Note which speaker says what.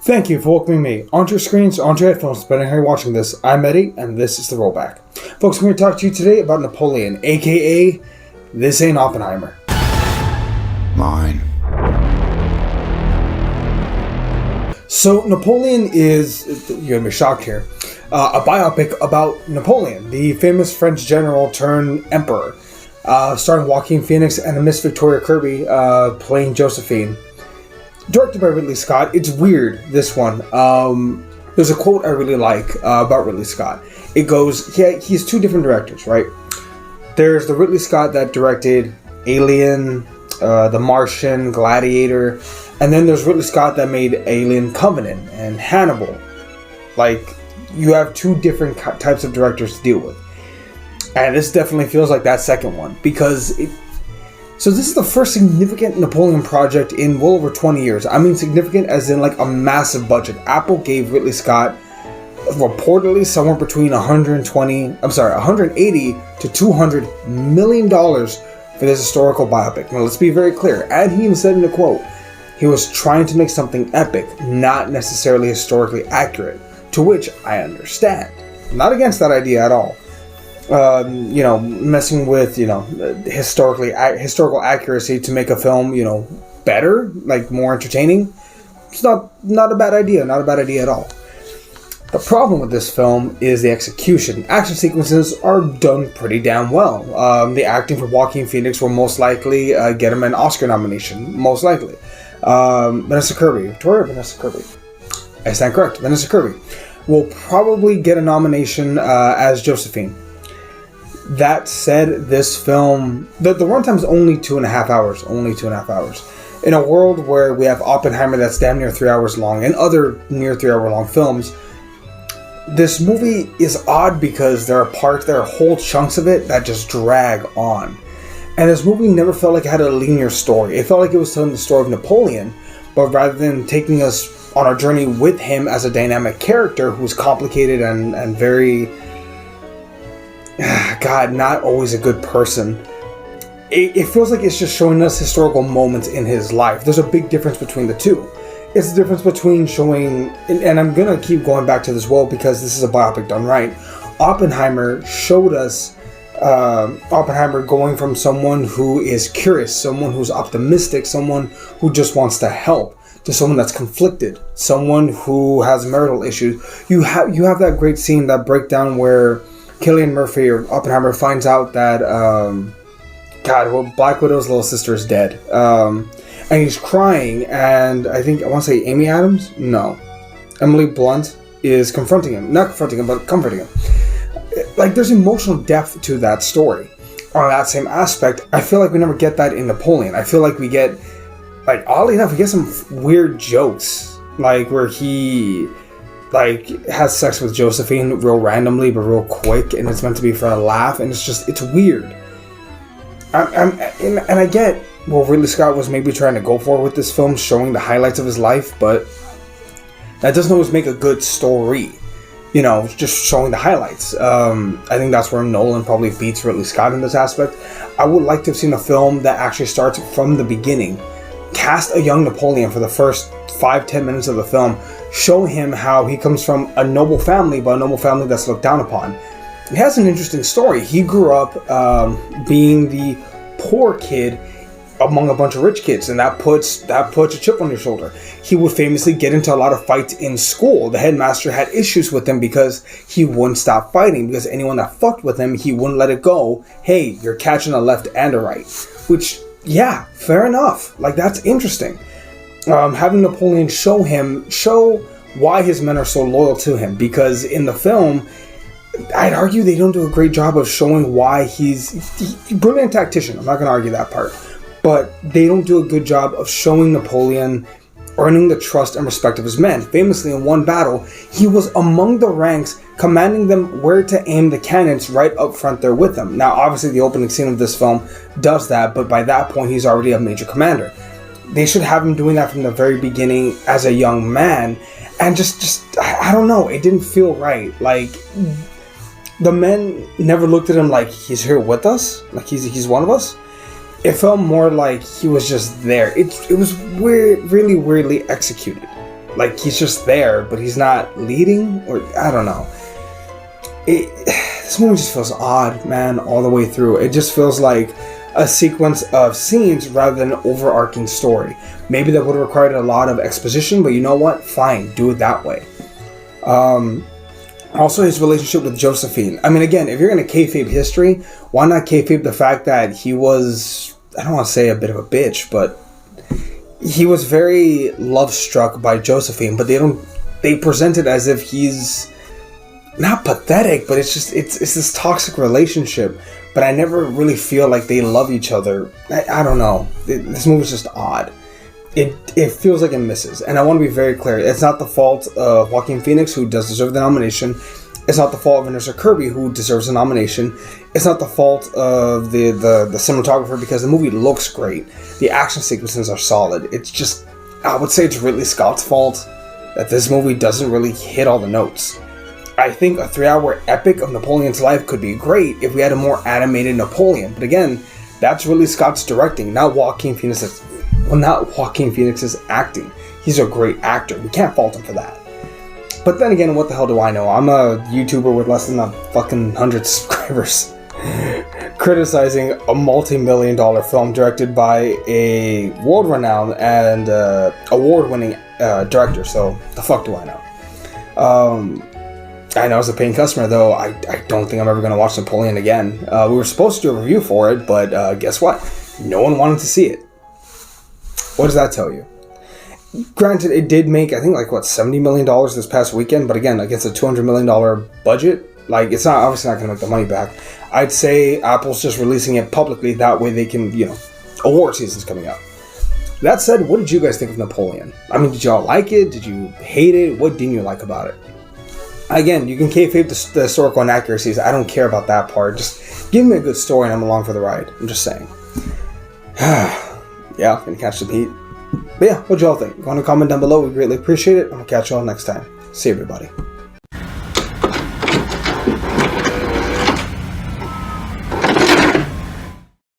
Speaker 1: Thank you for welcoming me onto your screens, onto your headphones, depending on how you're watching this. I'm Eddie, and this is The Rollback. Folks, I'm here to talk to you today about Napoleon, aka This Ain't Oppenheimer.
Speaker 2: Mine.
Speaker 1: So, Napoleon is, you're going to be shocked here, a biopic about Napoleon, the famous French general turned emperor, starring Joaquin Phoenix and Miss Victoria Kirby playing Josephine. Directed by Ridley Scott. It's weird, this one. There's a quote I really like about Ridley Scott. It goes, he has two different directors, right? There's the Ridley Scott that directed Alien, The Martian, Gladiator, and then there's Ridley Scott that made Alien Covenant and Hannibal. Like, you have two different types of directors to deal with. And this definitely feels like that second one, because so this is the first significant Napoleon project in well over 20 years. I mean significant as in like a massive budget. Apple gave Ridley Scott reportedly somewhere between 180 to $200 million for this historical biopic. Now let's be very clear. And he even said in a quote, he was trying to make something epic, not necessarily historically accurate. To which I understand. I'm not against that idea at all. Messing with, historical accuracy to make a film, better, like more entertaining. It's not a bad idea, not a bad idea at all. The problem with this film is the execution. Action sequences are done pretty damn well. The acting for Joaquin Phoenix will most likely get him an Oscar nomination, most likely. Vanessa Kirby. I stand correct. Vanessa Kirby will probably get a nomination as Josephine. That said, this film, the runtime is only 2.5 hours. Only 2.5 hours. In a world where we have Oppenheimer that's damn near 3 hours long and other near 3 hour long films, this movie is odd because there are whole chunks of it that just drag on. And this movie never felt like it had a linear story. It felt like it was telling the story of Napoleon, but rather than taking us on our journey with him as a dynamic character who's complicated and very... God, not always a good person. It feels like it's just showing us historical moments in his life. There's a big difference between the two. It's the difference between showing, and I'm going to keep going back to this because this is a biopic done right. Oppenheimer showed us Oppenheimer going from someone who is curious, someone who's optimistic, someone who just wants to help, to someone that's conflicted, someone who has marital issues. You have that great scene, that breakdown where Cillian Murphy or Oppenheimer finds out that Black Widow's little sister is dead, and he's crying, and I want to say Amy Adams? No, Emily Blunt is not confronting him, but comforting him. Like, there's emotional depth to that story. On that same aspect, I feel like we never get that in Napoleon. I feel like we get, oddly enough, we get some weird jokes, like where he has sex with Josephine real randomly but real quick, and it's meant to be for a laugh, and it's weird. And I get what Ridley Scott was maybe trying to go for with this film, showing the highlights of his life, but that doesn't always make a good story. Just showing the highlights. I think that's where Nolan probably beats Ridley Scott in this aspect. I would like to have seen a film that actually starts from the beginning. Cast a young Napoleon for the first 5-10 minutes of the film. Show him how he comes from a noble family, but a noble family that's looked down upon. It has an interesting story. He grew up being the poor kid among a bunch of rich kids, and that puts a chip on your shoulder. He would famously get into a lot of fights in school. The headmaster had issues with him because he wouldn't stop fighting, because anyone that fucked with him, he wouldn't let it go. Hey, you're catching a left and a right. Which, yeah, fair enough. That's interesting. Having Napoleon show why his men are so loyal to him, because in the film, I'd argue they don't do a great job of showing why he's a brilliant tactician. I'm not going to argue that part, but they don't do a good job of showing Napoleon earning the trust and respect of his men. Famously, in one battle, he was among the ranks, commanding them where to aim the cannons right up front there with them. Now, obviously, the opening scene of this film does that, but by that point, he's already a major commander. They should have him doing that from the very beginning as a young man, and just I don't know, it didn't feel right. The men never looked at him like he's here with us, like he's one of us. It felt more like he was just there. It was weird, really weirdly executed. Like, he's just there, but he's not leading, or I don't know. This movie just feels odd, man, all the way through. It just feels like a sequence of scenes rather than an overarching story. Maybe that would have required a lot of exposition, but you know what? Fine, do it that way. Also, his relationship with Josephine. I mean, again, if you're going to kayfabe history, why not kayfabe the fact that he was, I don't want to say a bit of a bitch, but he was very love-struck by Josephine, but they present it as if he's not pathetic, but it's this toxic relationship, but I never really feel like they love each other. I don't know. This movie's just odd. It feels like it misses, and I want to be very clear. It's not the fault of Joaquin Phoenix, who does deserve the nomination. It's not the fault of Vanessa Kirby, who deserves a nomination. It's not the fault of the cinematographer, because the movie looks great. The action sequences are solid. It's just, I would say it's Ridley Scott's fault that this movie doesn't really hit all the notes. I think a 3-hour epic of Napoleon's life could be great if we had a more animated Napoleon. But again, that's Ridley Scott's directing, not Joaquin Phoenix's. Well, not Joaquin Phoenix's acting. He's a great actor. We can't fault him for that. But then again, what the hell do I know? I'm a YouTuber with less than a fucking 100 subscribers, criticizing a multi-million-dollar film directed by a world-renowned and award-winning director. So the fuck do I know? I know as a paying customer, though, I don't think I'm ever going to watch Napoleon again. We were supposed to do a review for it, but guess what? No one wanted to see it. What does that tell you? Granted, it did make, I think, like, what, $70 million this past weekend, but again, against a $200 million budget, like, it's not obviously not going to make the money back. I'd say Apple's just releasing it publicly, that way they can, award season's coming up. That said, what did you guys think of Napoleon? I mean, did y'all like it? Did you hate it? What didn't you like about it? Again, you can kayfabe the historical inaccuracies. I don't care about that part. Just give me a good story and I'm along for the ride. I'm just saying. Yeah, gonna catch some heat. But yeah, what y'all think? Go on and comment down below. We greatly appreciate it. I'm gonna catch y'all next time. See you, everybody.